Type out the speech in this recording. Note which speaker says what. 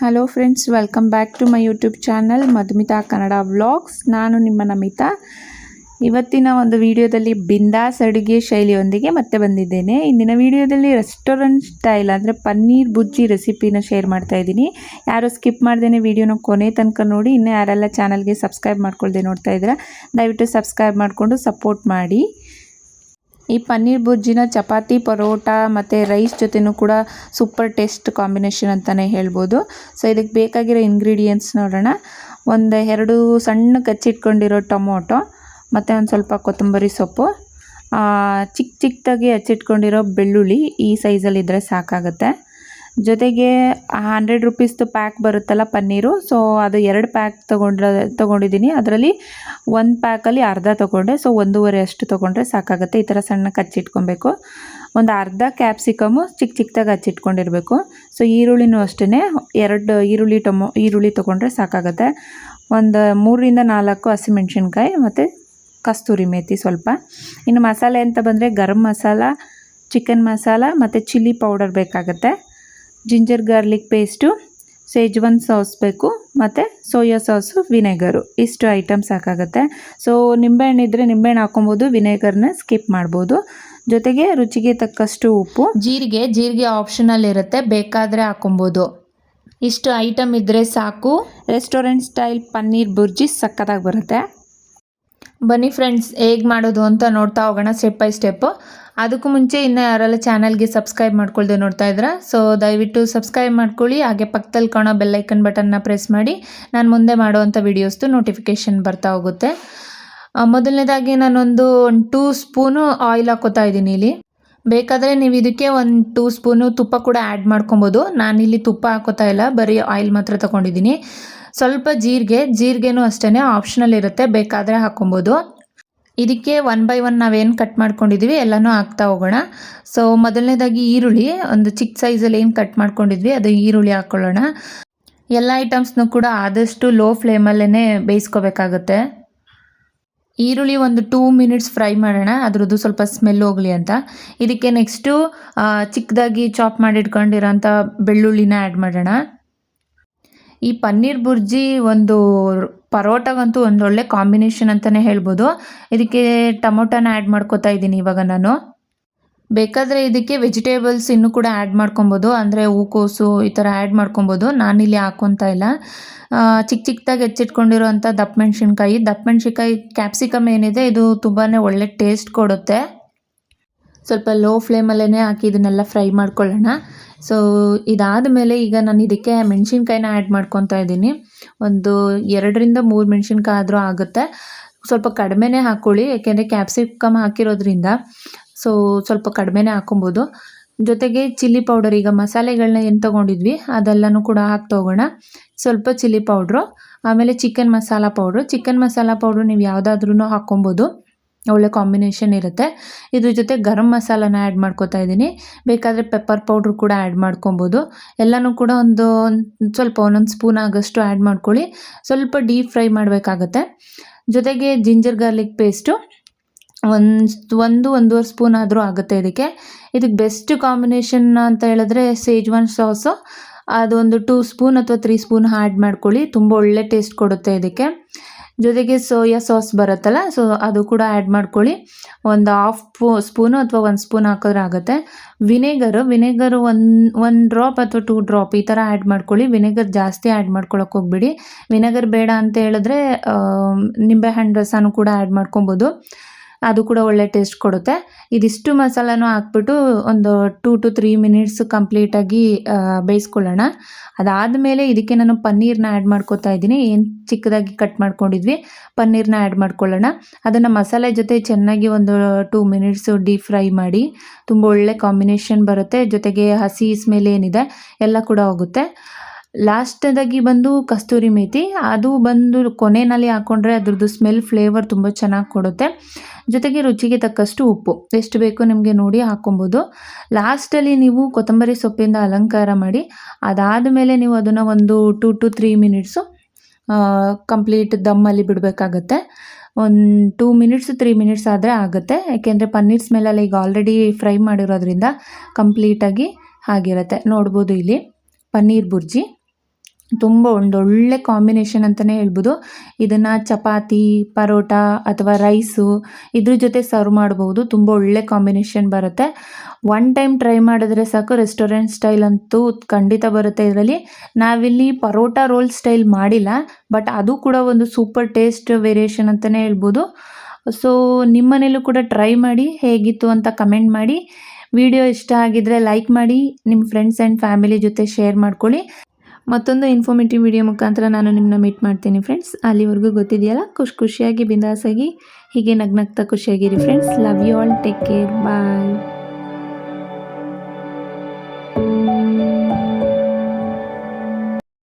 Speaker 1: Hello friends, welcome back to my YouTube channel Madhumita Kannada vlogs. ನಾನು ನಿಮ್ಮ ನಮಿತಾ. ಇವತ್ತಿನ ಒಂದು ವಿಡಿಯೋದಲ್ಲಿ ಬಿಂದಾಸ್ ಅಡುಗೆ ಶೈಲಿಯೊಂದಿಗೆ ಮತ್ತೆ ಬಂದಿದ್ದೇನೆ. ಇಂದಿನ ವಿಡಿಯೋದಲ್ಲಿ ರೆಸ್ಟೋರೆಂಟ್ ಸ್ಟೈಲ್ ಅಂದರೆ ಪನ್ನೀರ್ ಬುಜ್ಜಿ ರೆಸಿಪಿನ ಶೇರ್ ಮಾಡ್ತಾ ಇದ್ದೀನಿ. ಯಾರು ಸ್ಕಿಪ್ ಮಾಡ್ದೇನೆ ವಿಡಿಯೋನ ಕೊನೆ ತನಕ ನೋಡಿ. ಇನ್ನೂ ಯಾರೆಲ್ಲ ಚಾನಲ್ಗೆ ಸಬ್ಸ್ಕ್ರೈಬ್ ಮಾಡ್ಕೊಳ್ದೆ ನೋಡ್ತಾ ಇದ್ದೀರಾ, ದಯವಿಟ್ಟು ಸಬ್ಸ್ಕ್ರೈಬ್ ಮಾಡಿಕೊಂಡು ಸಪೋರ್ಟ್ ಮಾಡಿ. ಈ ಪನ್ನೀರ್ ಬುಜ್ಜಿನ ಚಪಾತಿ, ಪರೋಟ ಮತ್ತು ರೈಸ್ ಜೊತೆನೂ ಕೂಡ ಸೂಪರ್ ಟೇಸ್ಟ್ ಕಾಂಬಿನೇಷನ್ ಅಂತಲೇ ಹೇಳ್ಬೋದು. ಸೊ ಇದಕ್ಕೆ ಬೇಕಾಗಿರೋ ಇಂಗ್ರೀಡಿಯೆಂಟ್ಸ್ ನೋಡೋಣ. ಒಂದು 2 ಸಣ್ಣ ಕಚ್ಚಿಟ್ಕೊಂಡಿರೋ ಟೊಮೊಟೊ ಮತ್ತು ಒಂದು ಸ್ವಲ್ಪ ಕೊತ್ತಂಬರಿ ಸೊಪ್ಪು, ಚಿಕ್ಕದಾಗಿ ಹಚ್ಚಿಟ್ಕೊಂಡಿರೋ ಬೆಳ್ಳುಳ್ಳಿ ಈ ಸೈಜಲ್ಲಿದ್ದರೆ ಸಾಕಾಗುತ್ತೆ. ಜೊತೆಗೆ 100 ರುಪೀಸ್ದು ಪ್ಯಾಕ್ ಬರುತ್ತಲ್ಲ ಪನ್ನೀರು, ಸೊ ಅದು 2 ಪ್ಯಾಕ್ ತೊಗೊಂಡಿದ್ದೀನಿ. ಅದರಲ್ಲಿ 1 ಪ್ಯಾಕಲ್ಲಿ ಅರ್ಧ ತೊಗೊಂಡೆ, ಸೊ 1.5 ಅಷ್ಟು ತೊಗೊಂಡ್ರೆ ಸಾಕಾಗುತ್ತೆ. ಈ ಥರ ಸಣ್ಣ ಕಚ್ಚಿಟ್ಕೊಬೇಕು. ಒಂದು ಅರ್ಧ ಕ್ಯಾಪ್ಸಿಕಮು ಚಿಕ್ಕದಾಗಿ ಹಚ್ಚಿಟ್ಕೊಂಡಿರಬೇಕು. ಸೊ ಈರುಳ್ಳಿನೂ ಅಷ್ಟೇ 2 ಈರುಳ್ಳಿ ತೊಗೊಂಡ್ರೆ ಸಾಕಾಗುತ್ತೆ. ಒಂದು 3ರಿಂದ 4 ಹಸಿಮೆಣ್ಸಿನ್ಕಾಯಿ ಮತ್ತು ಕಸ್ತೂರಿ ಮೇಥಿ ಸ್ವಲ್ಪ. ಇನ್ನು ಮಸಾಲೆ ಅಂತ ಬಂದರೆ ಗರಂ ಮಸಾಲ, ಚಿಕನ್ ಮಸಾಲ ಮತ್ತು ಚಿಲ್ಲಿ ಪೌಡರ್ ಬೇಕಾಗುತ್ತೆ. ಜಿಂಜರ್ ಗಾರ್ಲಿಕ್ ಪೇಸ್ಟು, ಸೇಜ್ವಾನ್ ಸಾಸ್ ಬೇಕು, ಮತ್ತು ಸೋಯಾ ಸಾಸು, ವಿನೆಗರು, ಇಷ್ಟು ಐಟಮ್ ಸಾಕಾಗುತ್ತೆ. ಸೊ ನಿಂಬೆಹಣ್ಣು ಇದ್ದರೆ ನಿಂಬೆಹಣ್ಣು ಹಾಕೊಬೋದು, ವಿನೆಗರ್ನ ಸ್ಕಿಪ್ ಮಾಡ್ಬೋದು. ಜೊತೆಗೆ ರುಚಿಗೆ ತಕ್ಕಷ್ಟು ಉಪ್ಪು, ಜೀರಿಗೆ ಆಪ್ಷನಲ್ ಇರುತ್ತೆ, ಬೇಕಾದರೆ ಹಾಕೊಬೋದು. ಇಷ್ಟು ಐಟಮ್ ಇದ್ದರೆ ಸಾಕು. ರೆಸ್ಟೋರೆಂಟ್ ಸ್ಟೈಲ್ ಪನ್ನೀರ್ ಬುರ್ಜಿ ಸಕ್ಕತ್ತಾಗಿ ಬರುತ್ತೆ. ಬನ್ನಿ ಫ್ರೆಂಡ್ಸ್, ಹೇಗೆ ಮಾಡೋದು ಅಂತ ನೋಡ್ತಾ ಹೋಗೋಣ ಸ್ಟೆಪ್ ಬೈ ಸ್ಟೆಪ್ಪು. ಅದಕ್ಕೂ ಮುಂಚೆ ಇನ್ನೂ ಯಾರೆಲ್ಲ ಚಾನಲ್ಗೆ ಸಬ್ಸ್ಕ್ರೈಬ್ ಮಾಡ್ಕೊಳ್ದೆ ನೋಡ್ತಾ ಇದ್ದೀರಾ, ಸೊ ದಯವಿಟ್ಟು ಸಬ್ಸ್ಕ್ರೈಬ್ ಮಾಡ್ಕೊಳ್ಳಿ. ಹಾಗೆ ಪಕ್ಕದಲ್ಲಿ ಕಾಣೋ ಬೆಲ್ಲೈಕನ್ ಬಟನ್ನ ಪ್ರೆಸ್ ಮಾಡಿ. ನಾನು ಮುಂದೆ ಮಾಡುವಂಥ ವೀಡಿಯೋಸ್ದು ನೋಟಿಫಿಕೇಷನ್ ಬರ್ತಾ ಹೋಗುತ್ತೆ. ಮೊದಲನೇದಾಗಿ ನಾನೊಂದು 2 ಸ್ಪೂನು ಆಯಿಲ್ ಹಾಕೋತಾ ಇದ್ದೀನಿ ಇಲ್ಲಿ. ಬೇಕಾದರೆ ನೀವು ಇದಕ್ಕೆ 2 ಸ್ಪೂನು ತುಪ್ಪ ಕೂಡ ಆ್ಯಡ್ ಮಾಡ್ಕೊಬೋದು. ನಾನಿಲ್ಲಿ ತುಪ್ಪ ಹಾಕೋತಾ ಇಲ್ಲ, ಬರೀ ಆಯಿಲ್ ಮಾತ್ರ ತೊಗೊಂಡಿದ್ದೀನಿ. ಸ್ವಲ್ಪ ಜೀರಿಗೆನೂ ಅಷ್ಟೇ ಆಪ್ಷನಲ್ ಇರುತ್ತೆ, ಬೇಕಾದರೆ ಹಾಕೊಬೋದು. ಇದಕ್ಕೆ 1 ಬೈ 1 ನಾವೇನು ಕಟ್ ಮಾಡ್ಕೊಂಡಿದ್ವಿ ಎಲ್ಲನೂ ಹಾಕ್ತಾ ಹೋಗೋಣ. ಸೊ ಮೊದಲನೇದಾಗಿ ಈರುಳ್ಳಿ ಒಂದು ಚಿಕ್ಕ ಸೈಜಲ್ಲಿ ಏನು ಕಟ್ ಮಾಡ್ಕೊಂಡಿದ್ವಿ ಅದು ಈರುಳ್ಳಿ ಹಾಕ್ಕೊಳ್ಳೋಣ. ಎಲ್ಲ ಐಟಮ್ಸ್ನೂ ಕೂಡ ಆದಷ್ಟು ಲೋ ಫ್ಲೇಮಲ್ಲೇ ಬೇಯಿಸ್ಕೋಬೇಕಾಗುತ್ತೆ. ಈರುಳ್ಳಿ ಒಂದು 2 ಮಿನಿಟ್ಸ್ ಫ್ರೈ ಮಾಡೋಣ, ಅದ್ರದ್ದು ಸ್ವಲ್ಪ ಸ್ಮೆಲ್ ಹೋಗಲಿ ಅಂತ. ಇದಕ್ಕೆ ನೆಕ್ಸ್ಟು ಚಿಕ್ಕದಾಗಿ ಚಾಪ್ ಮಾಡಿಟ್ಕೊಂಡಿರೋಂಥ ಬೆಳ್ಳುಳ್ಳಿನ ಆ್ಯಡ್ ಮಾಡೋಣ. ಈ ಪನ್ನೀರ್ ಬುರ್ಜಿ ಒಂದು ಪರೋಟಗಂತೂ ಒಂದೊಳ್ಳೆ ಕಾಂಬಿನೇಷನ್ ಅಂತಲೇ ಹೇಳ್ಬೋದು. ಇದಕ್ಕೆ ಟೊಮೊಟೊನ ಆ್ಯಡ್ ಮಾಡ್ಕೋತಾ ಇದ್ದೀನಿ ಇವಾಗ ನಾನು. ಬೇಕಾದರೆ ಇದಕ್ಕೆ ವೆಜಿಟೇಬಲ್ಸ್ ಇನ್ನೂ ಕೂಡ ಆ್ಯಡ್ ಮಾಡ್ಕೊಬೋದು, ಅಂದರೆ ಹೂಕೋಸು ಈ ಥರ ಆ್ಯಡ್ ಮಾಡ್ಕೊಬೋದು. ನಾನಿಲ್ಲಿ ಹಾಕ್ಕೊತಾ ಇಲ್ಲ. ಚಿಕ್ಕದಾಗಿ ಹೆಚ್ಚಿಟ್ಕೊಂಡಿರೋಂಥ ದಪ್ಪ ಮೆಣಸಿನ್ಕಾಯಿ ಕ್ಯಾಪ್ಸಿಕಮ್ ಏನಿದೆ ಇದು ತುಂಬಾ ಒಳ್ಳೆ ಟೇಸ್ಟ್ ಕೊಡುತ್ತೆ. ಸ್ವಲ್ಪ ಲೋ ಫ್ಲೇಮಲ್ಲೇ ಹಾಕಿ ಇದನ್ನೆಲ್ಲ ಫ್ರೈ ಮಾಡ್ಕೊಳ್ಳೋಣ. ಸೊ ಇದಾದ ಮೇಲೆ ಈಗ ನಾನು ಇದಕ್ಕೆ ಮೆಣಸಿನ್ಕಾಯಿನ ಆ್ಯಡ್ ಮಾಡ್ಕೊತಾ ಇದ್ದೀನಿ. ಒಂದು 2ರಿಂದ 3 ಮೆಣಸಿನ್ಕಾಯಿ ಆದರೂ ಆಗುತ್ತೆ. ಸ್ವಲ್ಪ ಕಡಿಮೆನೇ ಹಾಕ್ಕೊಳ್ಳಿ, ಯಾಕೆಂದರೆ ಕ್ಯಾಪ್ಸಿಕಮ್ ಹಾಕಿರೋದ್ರಿಂದ ಸೊ ಸ್ವಲ್ಪ ಕಡಿಮೆನೇ ಹಾಕೊಬೋದು. ಜೊತೆಗೆ ಚಿಲ್ಲಿ ಪೌಡರ್, ಈಗ ಮಸಾಲೆಗಳನ್ನ ಏನು ತೊಗೊಂಡಿದ್ವಿ ಅದೆಲ್ಲನೂ ಕೂಡ ಹಾಕ್ತಾ ಹೋಗೋಣ. ಸ್ವಲ್ಪ ಚಿಲ್ಲಿ ಪೌಡ್ರು, ಆಮೇಲೆ ಚಿಕನ್ ಮಸಾಲ ಪೌಡ್ರು ನೀವು ಯಾವುದಾದ್ರೂ ಹಾಕ್ಕೊಬೋದು, ಒಳ್ಳೆ ಕಾಂಬಿನೇಷನ್ ಇರುತ್ತೆ. ಇದ್ರ ಜೊತೆ ಗರಂ ಮಸಾಲಾನ ಆ್ಯಡ್ ಮಾಡ್ಕೋತಾ ಇದ್ದೀನಿ. ಬೇಕಾದರೆ ಪೆಪ್ಪರ್ ಪೌಡ್ರು ಕೂಡ ಆ್ಯಡ್ ಮಾಡ್ಕೊಬೋದು. ಎಲ್ಲನೂ ಕೂಡ ಸ್ವಲ್ಪ 1 ಸ್ಪೂನ್ ಆಗೋಷ್ಟು ಆ್ಯಡ್ ಮಾಡ್ಕೊಳ್ಳಿ. ಸ್ವಲ್ಪ ಡೀಪ್ ಫ್ರೈ ಮಾಡಬೇಕಾಗತ್ತೆ. ಜೊತೆಗೆ ಜಿಂಜರ್ ಗಾರ್ಲಿಕ್ ಪೇಸ್ಟು 1-1.5 ಸ್ಪೂನ್ ಆದರೂ ಆಗುತ್ತೆ. ಇದಕ್ಕೆ ಬೆಸ್ಟ್ ಕಾಂಬಿನೇಷನ್ ಅಂತ ಹೇಳಿದ್ರೆ ಸೇಜ್ವಾನ್ ಸಾಸು, ಅದೊಂದು 2 ಸ್ಪೂನ್ ಅಥವಾ 3 ಸ್ಪೂನ್ ಆ್ಯಡ್ ಮಾಡ್ಕೊಳ್ಳಿ, ತುಂಬ ಒಳ್ಳೆ ಟೇಸ್ಟ್ ಕೊಡುತ್ತೆ ಇದಕ್ಕೆ. ಜೊತೆಗೆ ಸೋಯಾ ಸಾಸ್ ಬರುತ್ತಲ್ಲ, ಸೊ ಅದು ಕೂಡ ಆ್ಯಡ್ ಮಾಡ್ಕೊಳ್ಳಿ. ಒಂದು 1/2 ಸ್ಪೂನು ಅಥವಾ 1 ಸ್ಪೂನ್ ಹಾಕಿದ್ರೆ ಆಗುತ್ತೆ. ವಿನೆಗರು 1 ಡ್ರಾಪ್ ಅಥವಾ 2 ಡ್ರಾಪ್ ಈ ಥರ ಆ್ಯಡ್ ಮಾಡ್ಕೊಳ್ಳಿ. ವಿನೆಗರ್ ಜಾಸ್ತಿ ಆ್ಯಡ್ ಮಾಡ್ಕೊಳಕ್ಕೆ ಹೋಗ್ಬಿಡಿ. ವಿನೆಗರ್ ಬೇಡ ಅಂತ ಹೇಳಿದ್ರೆ ನಿಂಬೆಹಣ್ಣು ರಸನೂ ಕೂಡ ಆ್ಯಡ್ ಮಾಡ್ಕೊಬೋದು, ಅದು ಕೂಡ ಒಳ್ಳೆ ಟೇಸ್ಟ್ ಕೊಡುತ್ತೆ. ಇದಿಷ್ಟು ಮಸಾಲಾನು ಹಾಕ್ಬಿಟ್ಟು ಒಂದು 2 to 3 ಮಿನಿಟ್ಸ್ ಕಂಪ್ಲೀಟಾಗಿ ಬೇಯಿಸ್ಕೊಳ್ಳೋಣ. ಅದಾದಮೇಲೆ ಇದಕ್ಕೆ ನಾನು ಪನ್ನೀರ್ನ ಆ್ಯಡ್ ಮಾಡ್ಕೋತಾ ಇದ್ದೀನಿ. ಏನು ಚಿಕ್ಕದಾಗಿ ಕಟ್ ಮಾಡ್ಕೊಂಡಿದ್ವಿ ಪನ್ನೀರ್ನ ಆ್ಯಡ್ ಮಾಡ್ಕೊಳ್ಳೋಣ. ಅದನ್ನು ಮಸಾಲೆ ಜೊತೆ ಚೆನ್ನಾಗಿ ಒಂದು 2 ಮಿನಿಟ್ಸು ಡೀಪ್ ಫ್ರೈ ಮಾಡಿ. ತುಂಬ ಒಳ್ಳೆ ಕಾಂಬಿನೇಷನ್ ಬರುತ್ತೆ. ಜೊತೆಗೆ ಹಸಿ ಸ್ಮೆಲ್ ಏನಿದೆ ಎಲ್ಲ ಕೂಡ ಹೋಗುತ್ತೆ. ಲಾಸ್ಟದಾಗಿ ಬಂದು ಕಸ್ತೂರಿ ಮೇಥಿ, ಅದು ಬಂದು ಕೊನೆಯಲ್ಲಿ ಹಾಕ್ಕೊಂಡ್ರೆ ಅದ್ರದ್ದು ಸ್ಮೆಲ್ ಫ್ಲೇವರ್ ತುಂಬ ಚೆನ್ನಾಗಿ ಕೊಡುತ್ತೆ. ಜೊತೆಗೆ ರುಚಿಗೆ ತಕ್ಕಷ್ಟು ಉಪ್ಪು ಎಷ್ಟು ಬೇಕೋ ನಿಮಗೆ ನೋಡಿ ಹಾಕ್ಕೊಬೋದು. ಲಾಸ್ಟಲ್ಲಿ ನೀವು ಕೊತ್ತಂಬರಿ ಸೊಪ್ಪಿಂದ ಅಲಂಕಾರ ಮಾಡಿ. ಅದಾದ ಮೇಲೆ ನೀವು ಅದನ್ನು ಒಂದು 2 to 3 ಮಿನಿಟ್ಸು ಕಂಪ್ಲೀಟ್ ದಮ್ಮಲ್ಲಿ ಬಿಡಬೇಕಾಗತ್ತೆ. ಒಂದು 2 ಮಿನಿಟ್ಸ್ 3 ಮಿನಿಟ್ಸ್ ಆದರೆ ಆಗುತ್ತೆ, ಯಾಕೆಂದರೆ ಪನ್ನೀರ್ ಸ್ಮೆಲ್ಲಲ್ಲಿ ಈಗ ಆಲ್ರೆಡಿ ಫ್ರೈ ಮಾಡಿರೋದ್ರಿಂದ ಕಂಪ್ಲೀಟಾಗಿ ಆಗಿರುತ್ತೆ. ನೋಡ್ಬೋದು ಇಲ್ಲಿ ಪನ್ನೀರ್ ಬುರ್ಜಿ ತುಂಬ ಒಂದೊಳ್ಳೆ ಕಾಂಬಿನೇಷನ್ ಅಂತಲೇ ಹೇಳ್ಬೋದು. ಇದನ್ನು ಚಪಾತಿ, ಪರೋಟ ಅಥವಾ ರೈಸು ಇದ್ರ ಜೊತೆ ಸರ್ವ್ ಮಾಡ್ಬೋದು. ತುಂಬ ಒಳ್ಳೆ ಕಾಂಬಿನೇಷನ್ ಬರುತ್ತೆ. ಒನ್ ಟೈಮ್ ಟ್ರೈ ಮಾಡಿದ್ರೆ ಸಾಕು, ರೆಸ್ಟೋರೆಂಟ್ ಸ್ಟೈಲ್ ಅಂತೂ ಖಂಡಿತ ಬರುತ್ತೆ ಇದರಲ್ಲಿ. ನಾವಿಲ್ಲಿ ಪರೋಟ ರೋಲ್ ಸ್ಟೈಲ್ ಮಾಡಿಲ್ಲ, ಬಟ್ ಅದು ಕೂಡ ಒಂದು ಸೂಪರ್ ಟೇಸ್ಟ್ ವೇರಿಯೇಷನ್ ಅಂತಲೇ ಹೇಳ್ಬೋದು. ಸೊ ನಿಮ್ಮ ಮನೇಲೂ ಕೂಡ ಟ್ರೈ ಮಾಡಿ, ಹೇಗಿತ್ತು ಅಂತ ಕಮೆಂಟ್ ಮಾಡಿ. ವಿಡಿಯೋ ಇಷ್ಟ ಆಗಿದ್ದರೆ ಲೈಕ್ ಮಾಡಿ, ನಿಮ್ಮ ಫ್ರೆಂಡ್ಸ್ ಆ್ಯಂಡ್ ಫ್ಯಾಮಿಲಿ ಜೊತೆ ಶೇರ್ ಮಾಡ್ಕೊಳ್ಳಿ. ಮತ್ತೊಂದು ಇನ್ಫಾರ್ಮೇಟಿವ್ ವಿಡಿಯೋ ಮುಖಾಂತರ ನಾನು ನಿಮ್ಮನ್ನ ಮೀಟ್ ಮಾಡ್ತೀನಿ ಫ್ರೆಂಡ್ಸ್. ಅಲ್ಲಿವರೆಗೂ ಗೊತ್ತಿದೆಯಲ್ಲ, ಖುಷಿಯಾಗಿ ಬಿಂದಾಸಾಗಿ ಹೀಗೆ ನಗ್ನಗ್ತಾ ಖುಷಿಯಾಗಿರಿ friends. Love you all, take care, bye.